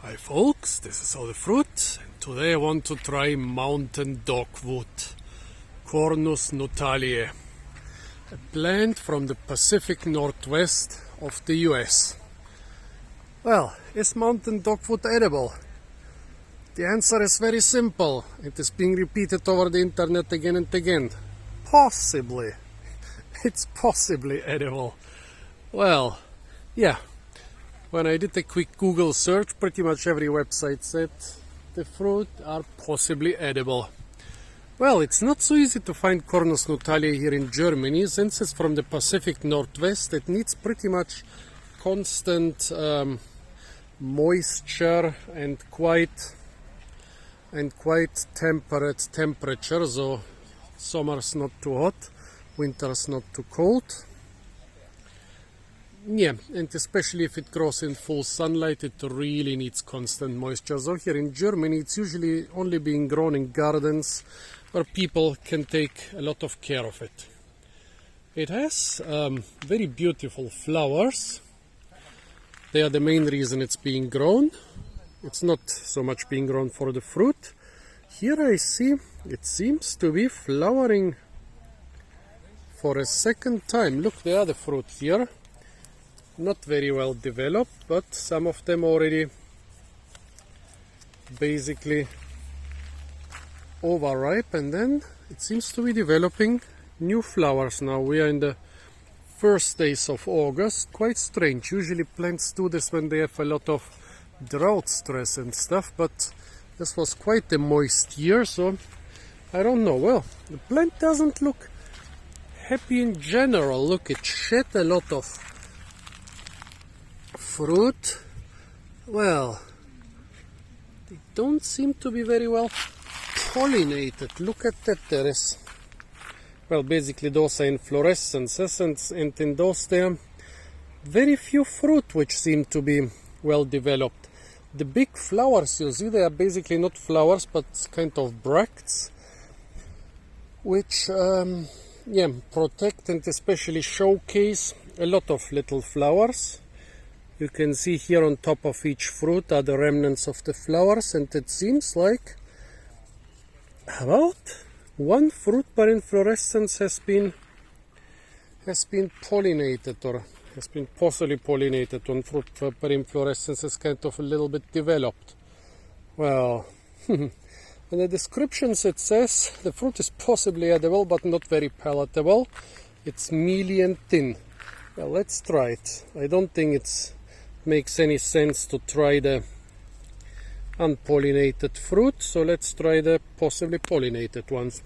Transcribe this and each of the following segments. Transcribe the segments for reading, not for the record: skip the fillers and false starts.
Hi folks, this is all the fruit, and today I want to try mountain dogwood, Cornus nuttallii, a plant from the Pacific Northwest of the US. Well, is mountain dogwood edible? The answer is very simple. It is being repeated over the internet again and again. Possibly. It's possibly edible. Well, yeah. When I did a quick Google search, pretty much every website said the fruit are possibly edible. Well, it's not so easy to find Cornus nuttallii here in Germany, since it's from the Pacific Northwest. It needs pretty much constant moisture and quite temperate temperature. So summer's not too hot, winter's not too cold. Yeah, and especially if it grows in full sunlight, it really needs constant moisture. So here in Germany, it's usually only being grown in gardens where people can take a lot of care of it. It has very beautiful flowers. They are the main reason it's being grown. It's not so much being grown for the fruit. Here I see it seems to be flowering for a second time. Look, there are the fruit here. Not very well developed, but some of them already basically overripe, and then it seems to be developing new flowers now. We are in the first days of August. Quite strange. Usually plants do this when they have a lot of drought stress and stuff, but this was quite a moist year, so I don't know. Well, the plant doesn't look happy in general. Look, it shed a lot of fruit. Well, they don't seem to be very well pollinated. Look at that. There is, well, basically those are inflorescences, and in those there are very few fruit which seem to be well developed. The big flowers you see, they are basically not flowers but kind of bracts, which protect and especially showcase a lot of little flowers. You can see here on top of each fruit are the remnants of the flowers, and it seems like about one fruit per inflorescence has been pollinated, or has been possibly pollinated. One fruit per inflorescence is kind of a little bit developed. Well, in the descriptions it says the fruit is possibly edible but not very palatable. It's mealy and thin. Well, let's try it. I don't think it makes any sense to try the unpollinated fruit, so let's try the possibly pollinated ones.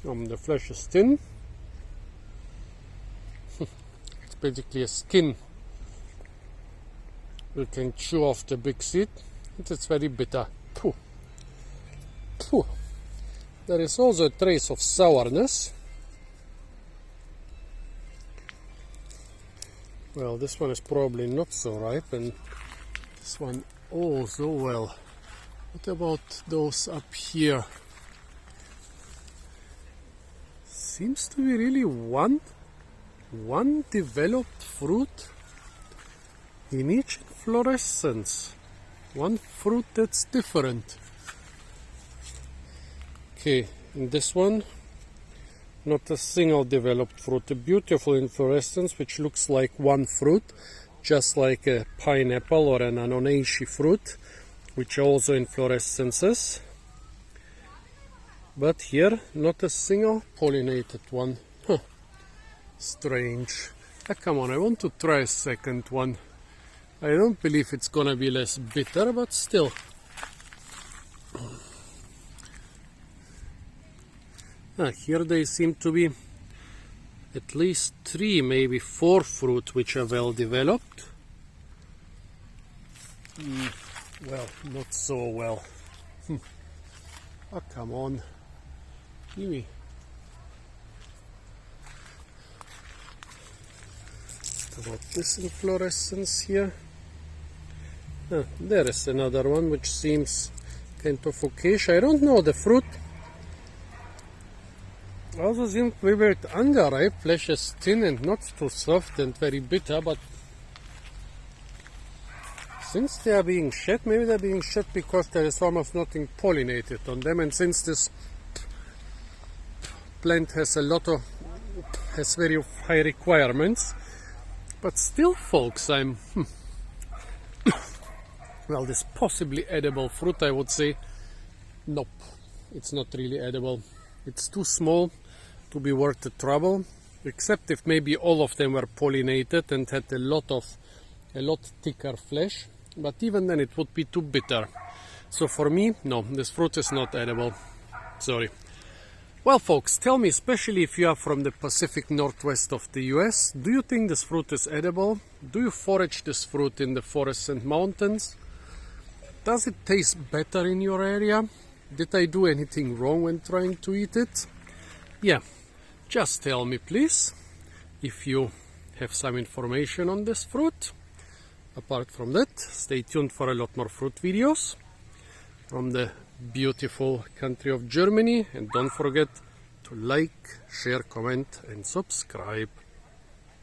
The flesh is thin. It's basically a skin. You can chew off the big seed, and it's very bitter. Pooh. Pooh. There is also a trace of sourness. Well, this one is probably not so ripe, and this one also. Well, what about those up here? Seems to be really one developed fruit in each inflorescence. One fruit that's different. Okay, in this one, not a single developed fruit. A beautiful inflorescence which looks like one fruit, just like a pineapple or an anoneishi fruit, which are also inflorescences. But here, not a single pollinated one. Huh. Strange. Come on, I want to try a second one. I don't believe it's gonna be less bitter, but still. Here they seem to be at least 3, maybe 4 fruit which are well developed. Well, not so well. Oh, come on. Give me. What about this inflorescence here? There is another one which seems kind of okayish. I don't know, the fruit also seems to be very underripe. Flesh is thin and not too soft and very bitter, but since they are being shed, maybe they're being shed because there is almost nothing pollinated on them, and since this plant has very high requirements. But still, folks, well, this possibly edible fruit, I would say, nope, it's not really edible. It's too small to be worth the trouble, except if maybe all of them were pollinated and had a lot thicker flesh, but even then it would be too bitter. So for me, no, this fruit is not edible. Sorry. Well, folks, tell me, especially if you are from the Pacific Northwest of the US, do you think this fruit is edible? Do you forage this fruit in the forests and mountains? Does it taste better in your area? Did I do anything wrong when trying to eat it? Yeah, just tell me, please, if you have some information on this fruit. Apart from that, stay tuned for a lot more fruit videos from the beautiful country of Germany, and don't forget to like, share, comment and subscribe.